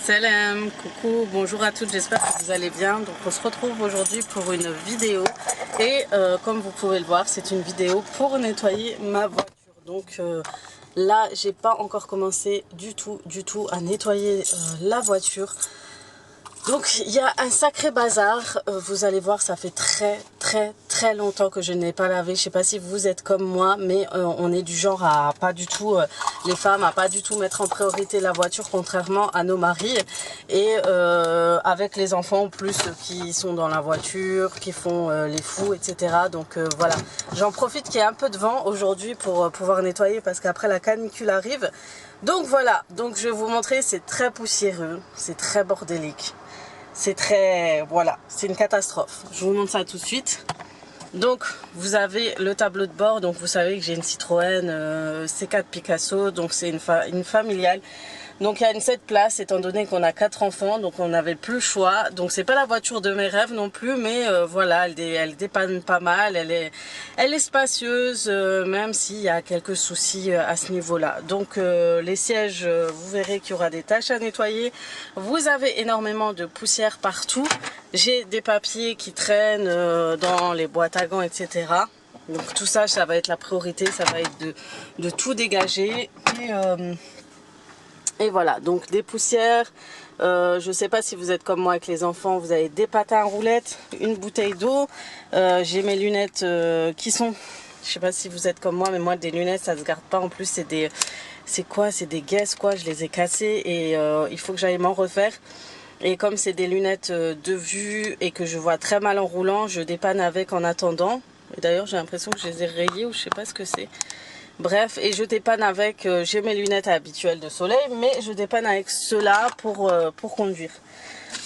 Salam, coucou, bonjour à toutes, j'espère que vous allez bien. Donc on se retrouve aujourd'hui pour une vidéo et comme vous pouvez le voir, c'est une vidéo pour nettoyer ma voiture. Donc là, j'ai pas encore commencé du tout à nettoyer la voiture. Donc il y a un sacré bazar, vous allez voir, ça fait très longtemps que je n'ai pas lavé. Je sais pas si vous êtes comme moi, mais on est du genre à pas du tout, les femmes à pas du tout mettre en priorité la voiture, contrairement à nos maris. Et avec les enfants en plus qui sont dans la voiture, qui font les fous, etc. Donc voilà, j'en profite qu'il y ait un peu de vent aujourd'hui pour pouvoir nettoyer parce qu'après la canicule arrive. Donc voilà, donc je vais vous montrer, c'est très poussiéreux, c'est très bordélique. C'est très... voilà, c'est une catastrophe. Je vous montre ça tout de suite. Donc, vous avez le tableau de bord. Donc, vous savez que j'ai une Citroën C4 Picasso. Donc, c'est une familiale. Donc, il y a une 7 places, étant donné qu'on a 4 enfants. Donc, on n'avait plus le choix. Donc, c'est pas la voiture de mes rêves non plus. Mais voilà, elle dépanne pas mal. Elle est spacieuse, même s'il y a quelques soucis à ce niveau-là. Donc, les sièges, vous verrez qu'il y aura des tâches à nettoyer. Vous avez énormément de poussière partout. J'ai des papiers qui traînent dans les boîtes à gants, etc. Donc, tout ça, ça va être la priorité. Ça va être de tout dégager. Et voilà, donc des poussières, je ne sais pas si vous êtes comme moi avec les enfants, vous avez des patins à roulettes, une bouteille d'eau, j'ai mes lunettes qui sont, je ne sais pas si vous êtes comme moi, mais moi des lunettes ça ne se garde pas, en plus c'est des guesses quoi, je les ai cassées et il faut que j'aille m'en refaire. Et comme c'est des lunettes de vue et que je vois très mal en roulant, je dépanne avec en attendant. Et d'ailleurs j'ai l'impression que je les ai rayées ou je ne sais pas ce que c'est. Bref, et je dépanne avec, j'ai mes lunettes habituelles de soleil, mais je dépanne avec ceux-là pour conduire.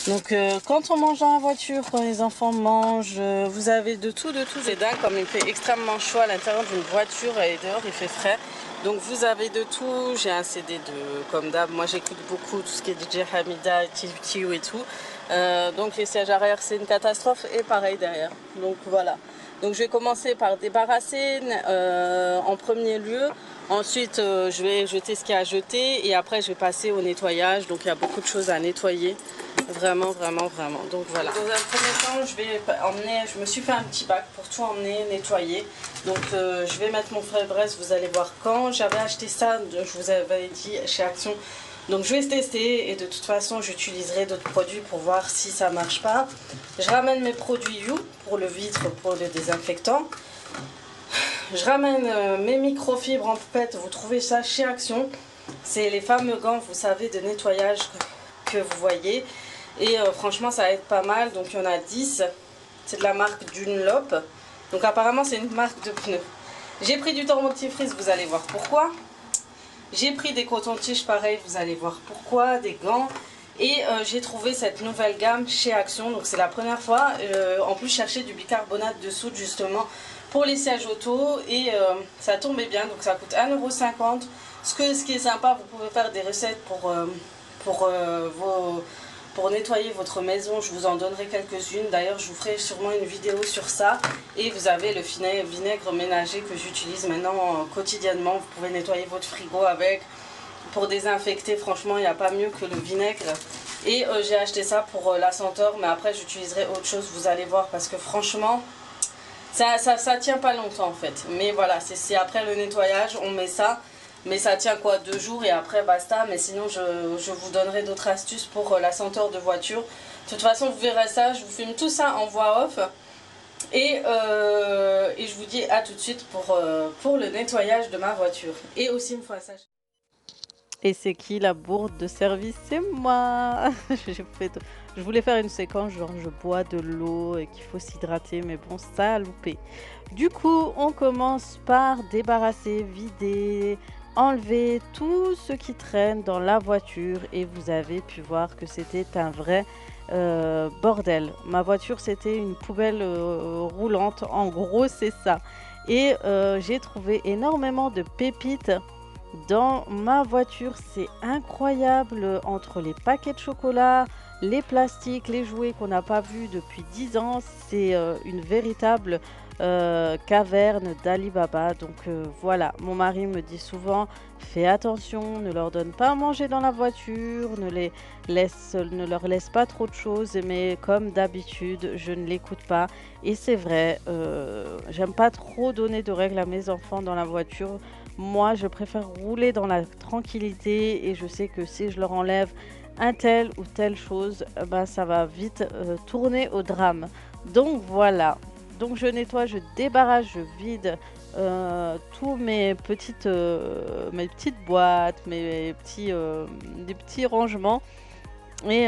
Donc quand on mange dans la voiture, quand les enfants mangent, vous avez de tout. C'est dingue, comme il fait extrêmement chaud à l'intérieur d'une voiture et dehors il fait frais. Donc vous avez de tout, j'ai un CD comme d'hab, moi j'écoute beaucoup tout ce qui est DJ Hamida, TU et tout. Donc les sièges arrière c'est une catastrophe et pareil derrière. Donc voilà. Donc je vais commencer par débarrasser en premier lieu. Ensuite je vais jeter ce qu'il y a à jeter et après je vais passer au nettoyage. Donc il y a beaucoup de choses à nettoyer. Vraiment. Donc voilà. Dans un premier temps je vais emmener, je me suis fait un petit bac pour tout emmener, nettoyer. Donc je vais mettre mon frais de Brest, vous allez voir quand. J'avais acheté ça, je vous avais dit chez Action. Donc je vais tester et de toute façon j'utiliserai d'autres produits pour voir si ça marche pas. Je ramène mes produits You pour le vitre, pour le désinfectant. Je ramène mes microfibres en poupette, vous trouvez ça chez Action. C'est les fameux gants, vous savez, de nettoyage que vous voyez. Et franchement ça aide pas mal, donc il y en a 10. C'est de la marque Dunlop. Donc apparemment c'est une marque de pneus. J'ai pris du dentifrice, vous allez voir pourquoi. J'ai pris des cotons-tiges pareil, vous allez voir pourquoi, des gants. Et j'ai trouvé cette nouvelle gamme chez Action, donc c'est la première fois. En plus, je cherchais du bicarbonate de soude justement pour les sièges auto. Et ça tombait bien, donc ça coûte 1,50 €. Ce qui est sympa, vous pouvez faire des recettes pour nettoyer votre maison. Je vous en donnerai quelques-unes. D'ailleurs, je vous ferai sûrement une vidéo sur ça. Et vous avez le vinaigre ménager que j'utilise maintenant quotidiennement. Vous pouvez nettoyer votre frigo avec. Pour désinfecter, franchement, il n'y a pas mieux que le vinaigre. Et j'ai acheté ça pour la senteur. Mais après, j'utiliserai autre chose, vous allez voir. Parce que franchement, ça tient pas longtemps en fait. Mais voilà, c'est après le nettoyage, on met ça. Mais ça tient quoi, 2 jours et après basta. Mais sinon je vous donnerai d'autres astuces pour la senteur de voiture. De toute façon vous verrez ça, je vous filme tout ça en voix off. Et je vous dis à tout de suite pour le nettoyage de ma voiture. Et aussi une fois ça. Et c'est qui la bourde de service? C'est moi. Je voulais faire une séquence genre je bois de l'eau et qu'il faut s'hydrater, mais bon, ça a loupé. Du coup, on commence par débarrasser, vider, enlever tout ce qui traîne dans la voiture. Et vous avez pu voir que c'était un vrai bordel. Ma voiture, c'était une poubelle roulante. En gros, c'est ça. Et j'ai trouvé énormément de pépites dans ma voiture. C'est incroyable, entre les paquets de chocolat, les plastiques, les jouets qu'on n'a pas vus depuis 10 ans. C'est une véritable Caverne d'Ali Baba. Donc voilà, mon mari me dit souvent, fais attention, ne leur donne pas à manger dans la voiture, ne leur laisse pas trop de choses, mais comme d'habitude, je ne l'écoute pas. Et c'est vrai, j'aime pas trop donner de règles à mes enfants dans la voiture. Moi, je préfère rouler dans la tranquillité et je sais que si je leur enlève un tel ou telle chose, bah, ça va vite tourner au drame. Donc voilà. Donc je nettoie, je débarrasse, je vide tous mes petites boîtes, des petits rangements. Et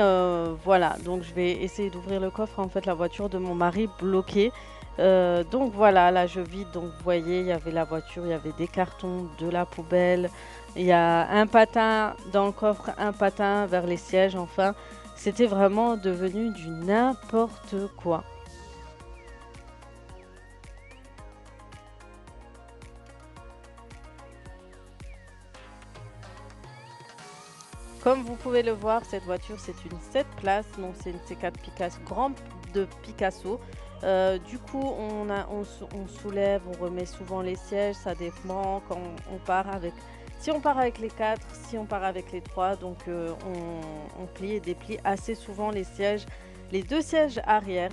voilà, donc je vais essayer d'ouvrir le coffre, en fait, la voiture de mon mari bloquée. Donc voilà, là je vide, donc vous voyez, il y avait la voiture, il y avait des cartons, de la poubelle, il y a un patin dans le coffre, un patin vers les sièges, enfin, c'était vraiment devenu du n'importe quoi. Comme vous pouvez le voir, cette voiture, c'est une 7 places, donc c'est une C4 Picasso, grande de Picasso. Du coup, on soulève, on remet souvent les sièges, ça dépend quand on part avec. Si on part avec les 4, si on part avec les 3, donc on plie et déplie assez souvent les sièges, les deux sièges arrière.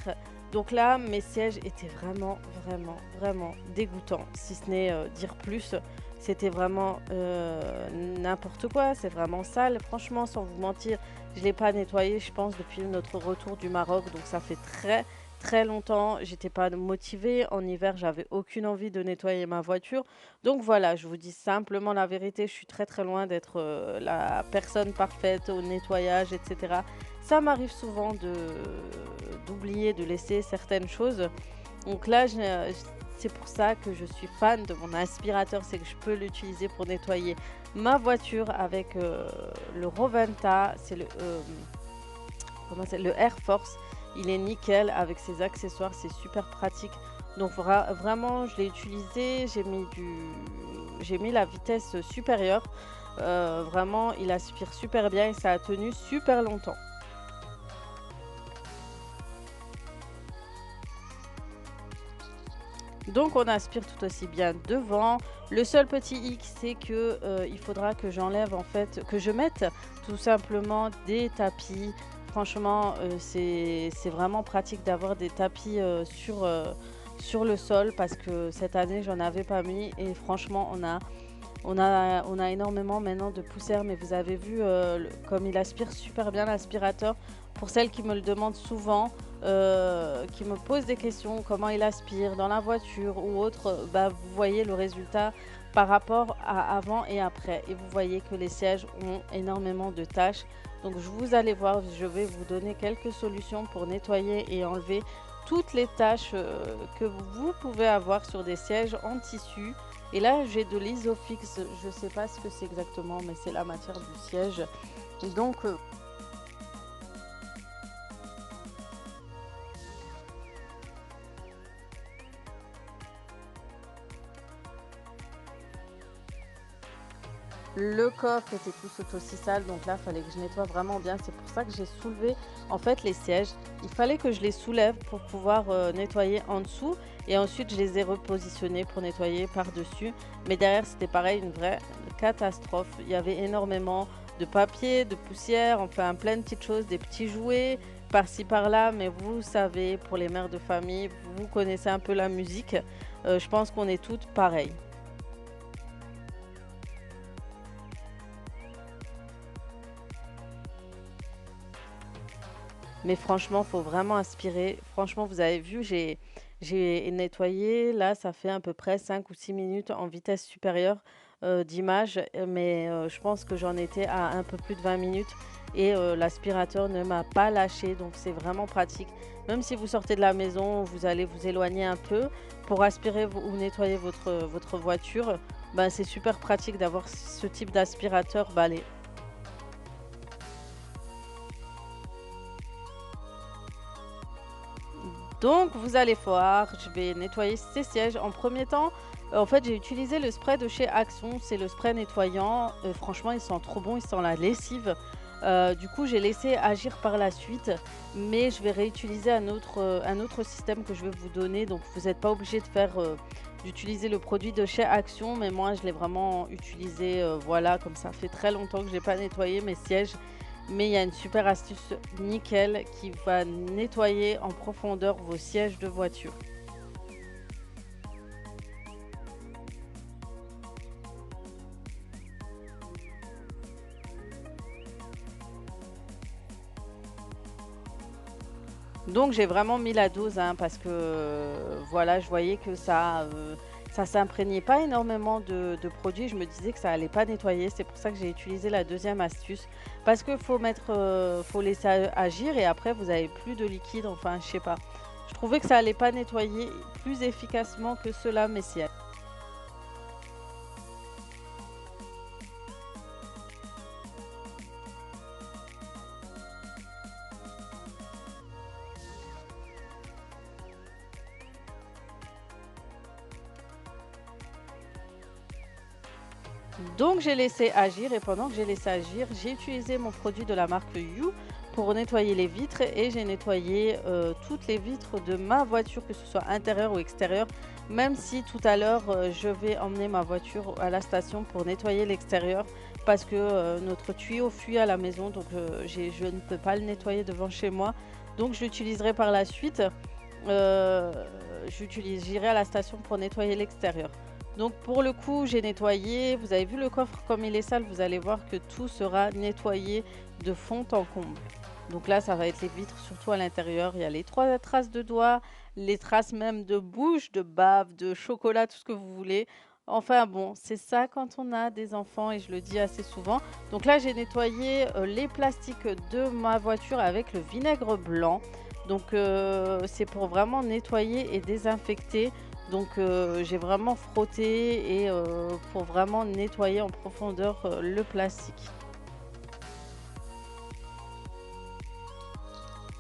Donc là, mes sièges étaient vraiment, vraiment, vraiment dégoûtants, si ce n'est dire plus. C'était vraiment n'importe quoi, c'est vraiment sale. Franchement, sans vous mentir, je ne l'ai pas nettoyé, je pense, depuis notre retour du Maroc. Donc ça fait très très longtemps. J'étais pas motivée. En hiver, j'avais aucune envie de nettoyer ma voiture. Donc voilà, je vous dis simplement la vérité. Je suis très très loin d'être la personne parfaite au nettoyage, etc. Ça m'arrive souvent d'oublier, de laisser certaines choses. Donc là, c'est pour ça que je suis fan de mon aspirateur, c'est que je peux l'utiliser pour nettoyer ma voiture avec le Roventa, le Air Force. Il est nickel avec ses accessoires, c'est super pratique. Donc vraiment, je l'ai utilisé, j'ai mis la vitesse supérieure. Vraiment, il aspire super bien et ça a tenu super longtemps. Donc on aspire tout aussi bien devant. Le seul petit hic, c'est que il faudra que j'enlève, en fait, que je mette tout simplement des tapis. Franchement, c'est vraiment pratique d'avoir des tapis sur le sol parce que cette année j'en avais pas mis et franchement on a énormément maintenant de poussière, mais vous avez vu comme il aspire super bien l'aspirateur. Pour celles qui me le demandent souvent, qui me posent des questions, comment il aspire dans la voiture ou autre, bah, vous voyez le résultat par rapport à avant et après. Et vous voyez que les sièges ont énormément de tâches. Donc vous allez voir, je vais vous donner quelques solutions pour nettoyer et enlever toutes les tâches que vous pouvez avoir sur des sièges en tissu. Et là, j'ai de l'Isofix, je ne sais pas ce que c'est exactement, mais c'est la matière du siège. Donc, le coffre était tout aussi sale, donc là, il fallait que je nettoie vraiment bien. C'est pour ça que j'ai soulevé, en fait, les sièges. Il fallait que je les soulève pour pouvoir nettoyer en dessous. Et ensuite, je les ai repositionnés pour nettoyer par-dessus. Mais derrière, c'était pareil, une vraie catastrophe. Il y avait énormément de papier, de poussière, enfin plein de petites choses, des petits jouets par-ci par-là. Mais vous savez, pour les mères de famille, vous connaissez un peu la musique. Je pense qu'on est toutes pareilles. Mais franchement, faut vraiment aspirer. Franchement, vous avez vu, j'ai nettoyé. Là, ça fait à peu près 5 ou 6 minutes en vitesse supérieure d'image. Mais je pense que j'en étais à un peu plus de 20 minutes. Et l'aspirateur ne m'a pas lâché. Donc, c'est vraiment pratique. Même si vous sortez de la maison, vous allez vous éloigner un peu pour aspirer ou nettoyer votre voiture. Ben, c'est super pratique d'avoir ce type d'aspirateur balai. Donc vous allez voir, je vais nettoyer ces sièges. En premier temps, en fait, j'ai utilisé le spray de chez Action. C'est le spray nettoyant. Franchement, il sent trop bon, il sent la lessive. Du coup, j'ai laissé agir par la suite, mais je vais réutiliser un autre système que je vais vous donner. Donc vous n'êtes pas obligé de faire, d'utiliser le produit de chez Action, mais moi je l'ai vraiment utilisé, voilà, comme ça fait très longtemps que j'ai pas nettoyé mes sièges. Mais il y a une super astuce nickel qui va nettoyer en profondeur vos sièges de voiture. Donc j'ai vraiment mis la dose, hein, parce que, voilà, je voyais que ça s'imprégnait pas énormément de produits. Je me disais que ça allait pas nettoyer. C'est pour ça que j'ai utilisé la deuxième astuce. Parce qu'il faut mettre, faut laisser agir et après vous avez plus de liquide, enfin je sais pas. Je trouvais que ça allait pas nettoyer plus efficacement que cela, mais si. Donc j'ai laissé agir et pendant que j'ai laissé agir, j'ai utilisé mon produit de la marque You pour nettoyer les vitres et j'ai nettoyé, toutes les vitres de ma voiture, que ce soit intérieure ou extérieure. Même si tout à l'heure, je vais emmener ma voiture à la station pour nettoyer l'extérieur parce que, notre tuyau fuit à la maison donc, je ne peux pas le nettoyer devant chez moi. Donc je l'utiliserai par la suite. Heu, j'irai à la station pour nettoyer l'extérieur. Donc pour le coup, j'ai nettoyé. Vous avez vu le coffre comme il est sale, vous allez voir que tout sera nettoyé de fond en comble. Donc là, ça va être les vitres, surtout à l'intérieur. Il y a les 3 traces de doigts, les traces même de bouche, de bave, de chocolat, tout ce que vous voulez. Enfin bon, c'est ça quand on a des enfants et je le dis assez souvent. Donc là, j'ai nettoyé, les plastiques de ma voiture avec le vinaigre blanc. Donc c'est pour vraiment nettoyer et désinfecter. Donc j'ai vraiment frotté et pour vraiment nettoyer en profondeur, le plastique.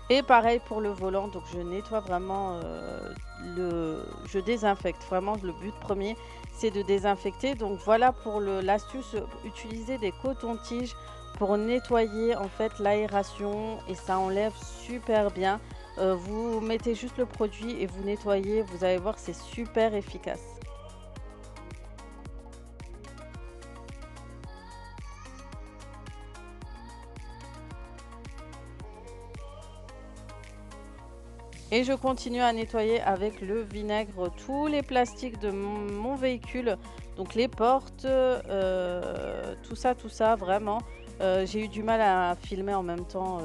Et pareil pour le volant, donc je nettoie vraiment, je désinfecte. Vraiment le but premier, c'est de désinfecter. Donc voilà pour l'astuce, utiliser des cotons-tiges pour nettoyer en fait l'aération et ça enlève super bien. Vous mettez juste le produit et vous nettoyez, vous allez voir, c'est super efficace. Et je continue à nettoyer avec le vinaigre tous les plastiques de mon véhicule, donc les portes, tout ça vraiment. J'ai eu du mal à filmer en même temps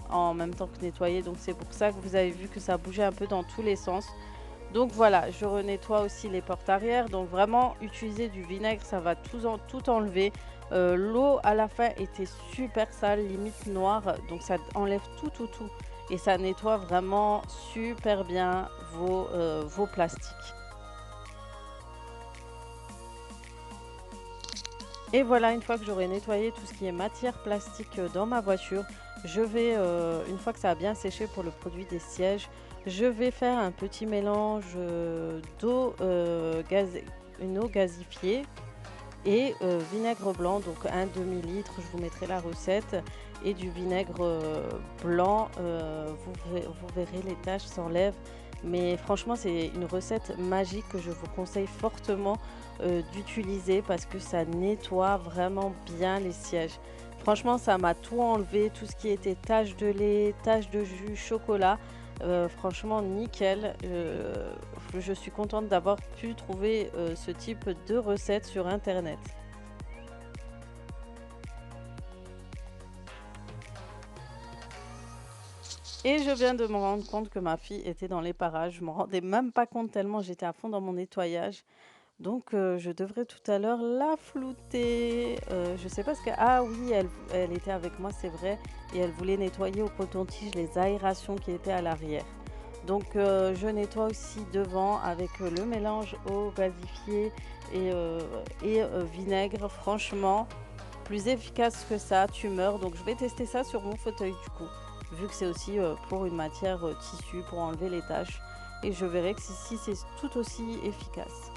que nettoyer, donc c'est pour ça que vous avez vu que ça bougeait un peu dans tous les sens. Donc voilà, je renettoie aussi les portes arrière. Donc vraiment, utiliser du vinaigre, ça va tout enlever. L'eau à la fin était super sale, limite noire. Donc ça enlève tout. Et ça nettoie vraiment super bien vos plastiques. Et voilà, une fois que j'aurai nettoyé tout ce qui est matière plastique dans ma voiture, je vais, une fois que ça a bien séché pour le produit des sièges, je vais faire un petit mélange une eau gazifiée et vinaigre blanc, donc un demi-litre, je vous mettrai la recette, et du vinaigre blanc, vous verrez les taches s'enlèvent. Mais franchement, c'est une recette magique que je vous conseille fortement d'utiliser parce que ça nettoie vraiment bien les sièges. Franchement, ça m'a tout enlevé, tout ce qui était taches de lait, taches de jus, chocolat. Franchement, nickel. Je suis contente d'avoir pu trouver ce type de recette sur Internet. Et je viens de me rendre compte que ma fille était dans les parages. Je ne me rendais même pas compte tellement j'étais à fond dans mon nettoyage. Donc je devrais tout à l'heure la flouter. Je sais pas ce que ah oui, elle était avec moi, c'est vrai et elle voulait nettoyer au coton-tige les aérations qui étaient à l'arrière. Donc je nettoie aussi devant avec, le mélange eau gasifiée et vinaigre. Franchement, plus efficace que ça, tu meurs. Donc je vais tester ça sur mon fauteuil du coup, vu que c'est aussi, pour une matière, tissu pour enlever les taches et je verrai que si c'est tout aussi efficace.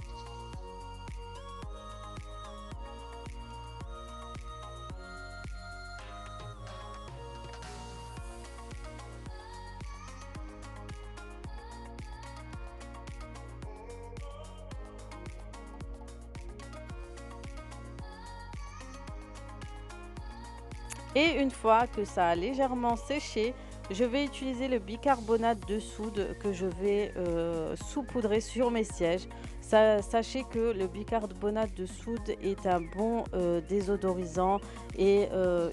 Et une fois que ça a légèrement séché, je vais utiliser le bicarbonate de soude que je vais saupoudrer sur mes sièges. Sachez que le bicarbonate de soude est un bon désodorisant et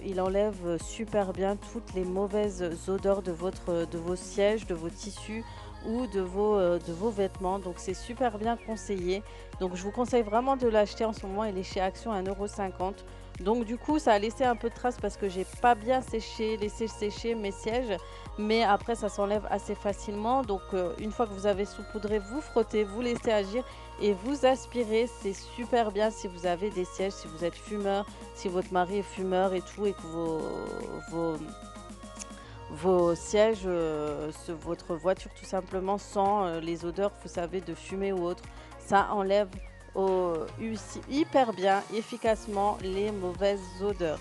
il enlève super bien toutes les mauvaises odeurs de vos sièges, de vos tissus ou de vos vêtements. Donc c'est super bien conseillé. Donc je vous conseille vraiment de l'acheter en ce moment. Il est chez Action à 1,50 €. Donc du coup, ça a laissé un peu de traces parce que j'ai pas bien laissé sécher mes sièges, mais après ça s'enlève assez facilement. Donc une fois que vous avez saupoudré, vous frottez, vous laissez agir et vous aspirez. C'est super bien si vous avez des sièges, si vous êtes fumeur, si votre mari est fumeur et tout, et que vos, vos sièges, votre voiture tout simplement sent les odeurs, vous savez, de fumée ou autre. Ça enlève hyper bien, efficacement les mauvaises odeurs.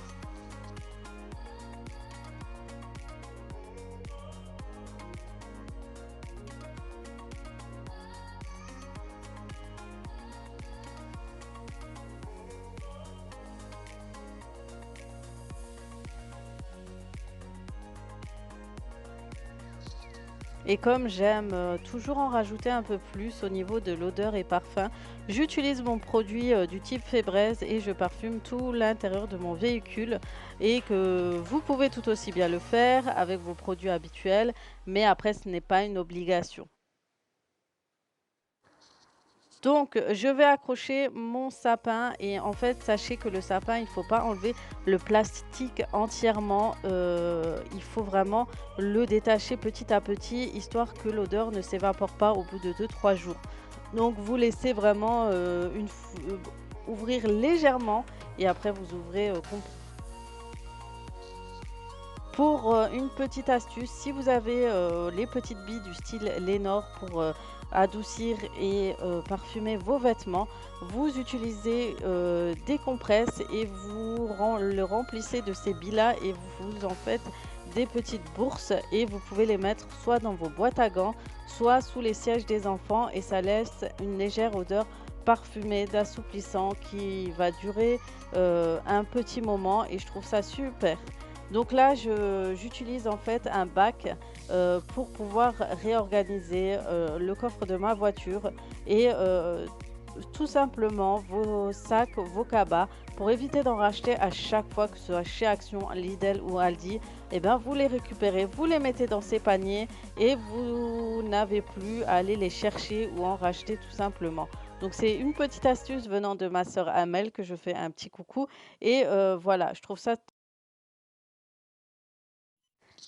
Et comme j'aime toujours en rajouter un peu plus au niveau de l'odeur et parfum, j'utilise mon produit du type Febreze et je parfume tout l'intérieur de mon véhicule et que vous pouvez tout aussi bien le faire avec vos produits habituels, mais après ce n'est pas une obligation. Donc, je vais accrocher mon sapin et en fait, sachez que le sapin, il ne faut pas enlever le plastique entièrement. Il faut vraiment le détacher petit à petit, histoire que l'odeur ne s'évapore pas au bout de 2 3 jours. Donc, vous laissez vraiment ouvrir légèrement et après, vous ouvrez pour une petite astuce, si vous avez les petites billes du style Lénore pour adoucir et parfumer vos vêtements, vous utilisez des compresses et le remplissez de ces billes-là et vous en faites des petites bourses et vous pouvez les mettre soit dans vos boîtes à gants, soit sous les sièges des enfants et ça laisse une légère odeur parfumée, d'assouplissant qui va durer un petit moment et je trouve ça super. Donc là, j'utilise en fait un bac pour pouvoir réorganiser le coffre de ma voiture et tout simplement vos sacs, vos cabas, pour éviter d'en racheter à chaque fois, que ce soit chez Action, Lidl ou Aldi, et bien vous les récupérez, vous les mettez dans ces paniers et vous n'avez plus à aller les chercher ou en racheter tout simplement. Donc c'est une petite astuce venant de ma sœur Amel que je fais un petit coucou et voilà, je trouve ça.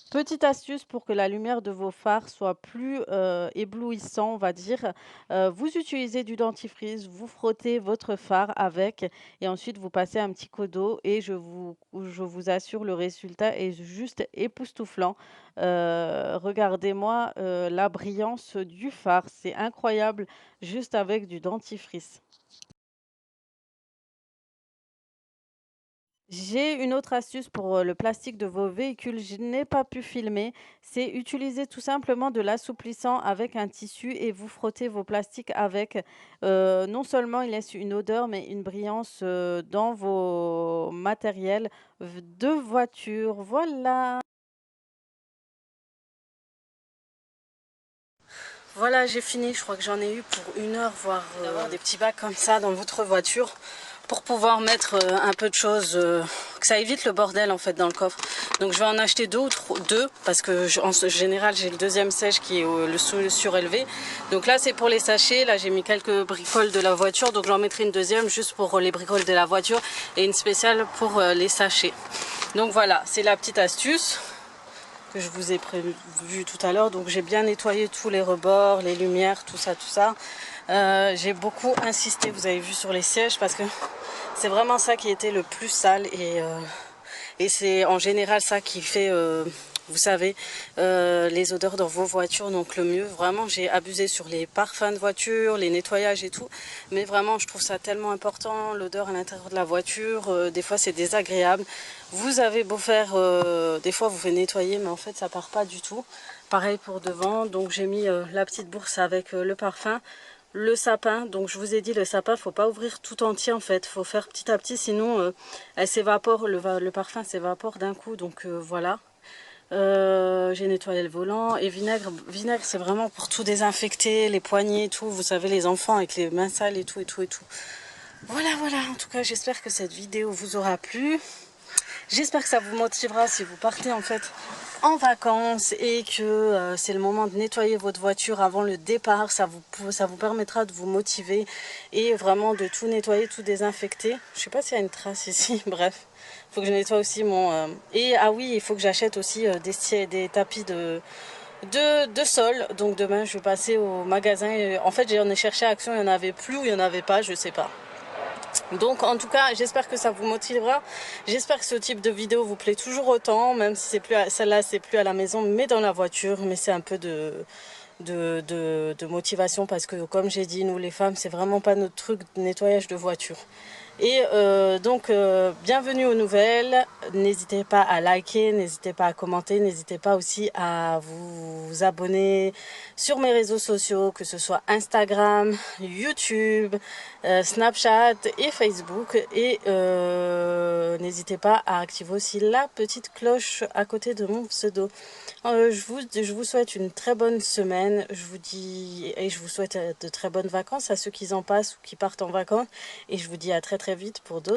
Petite astuce pour que la lumière de vos phares soit plus, éblouissant, on va dire, vous utilisez du dentifrice, vous frottez votre phare avec et ensuite vous passez un petit coup d'eau et je vous assure le résultat est juste époustouflant. Regardez-moi, la brillance du phare, c'est incroyable juste avec du dentifrice. J'ai une autre astuce pour, le plastique de vos véhicules. Je n'ai pas pu filmer. C'est utiliser tout simplement de l'assouplissant avec un tissu et vous frottez vos plastiques avec. Non seulement il laisse une odeur, mais une brillance, dans vos matériels de voiture. Voilà. Voilà, j'ai fini. Je crois que j'en ai eu pour 1 heure, voire d'avoir des petits bacs comme ça dans votre voiture pour pouvoir mettre un peu de choses, que ça évite le bordel en fait dans le coffre. Donc je vais en acheter deux parce que en général j'ai le deuxième sèche qui est le surélevé. Donc là c'est pour les sachets. Là j'ai mis quelques bricoles de la voiture, donc j'en mettrai une deuxième juste pour les bricoles de la voiture et une spéciale pour les sachets. Donc voilà, c'est la petite astuce que je vous ai prévu tout à l'heure. Donc j'ai bien nettoyé tous les rebords, les lumières, tout ça, tout ça. J'ai beaucoup insisté, vous avez vu, sur les sièges parce que c'est vraiment ça qui était le plus sale et c'est en général ça qui fait, vous savez, les odeurs dans vos voitures. Donc le mieux, vraiment, j'ai abusé sur les parfums de voiture, les nettoyages et tout. Mais vraiment, je trouve ça tellement important, l'odeur à l'intérieur de la voiture. Des fois, c'est désagréable. Vous avez beau faire, des fois, vous faites nettoyer, mais en fait, ça part pas du tout. Pareil pour devant. Donc j'ai mis la petite bourse avec le parfum. le sapin. Donc je vous ai dit, le sapin, faut pas ouvrir tout entier en fait, faut faire petit à petit, sinon elle s'évapore, le parfum s'évapore d'un coup. Donc voilà. J'ai nettoyé le volant. Et vinaigre, c'est vraiment pour tout désinfecter, les poignées et tout. Vous savez, les enfants avec les mains sales et tout et tout et tout. Voilà, voilà. En tout cas, j'espère que cette vidéo vous aura plu. J'espère que ça vous motivera si vous partez en fait en vacances et que c'est le moment de nettoyer votre voiture avant le départ. Ça vous permettra de vous motiver et vraiment de tout nettoyer, tout désinfecter. Je sais pas s'il y a une trace ici, bref. Il faut que je nettoie aussi mon... Et ah oui, il faut que j'achète aussi des tapis de sol. Donc demain, je vais passer au magasin. Et, en fait, j'en ai cherché à Action, il n'y en avait plus ou il n'y en avait pas, je sais pas. Donc en tout cas, j'espère que ça vous motivera. J'espère que ce type de vidéo vous plaît toujours autant, même si c'est plus celle-là, c'est plus à la maison, mais dans la voiture. Mais c'est un peu de motivation parce que comme j'ai dit, nous les femmes, c'est vraiment pas notre truc de nettoyage de voiture. Et donc bienvenue aux nouvelles, n'hésitez pas à liker, n'hésitez pas à commenter, n'hésitez pas aussi à vous abonner sur mes réseaux sociaux, que ce soit Instagram, YouTube, Snapchat et Facebook. Et n'hésitez pas à activer aussi la petite cloche à côté de mon pseudo. Je vous souhaite une très bonne semaine, je vous dis, et je vous souhaite de très bonnes vacances à ceux qui en passent ou qui partent en vacances, et je vous dis à très très vite pour d'autres.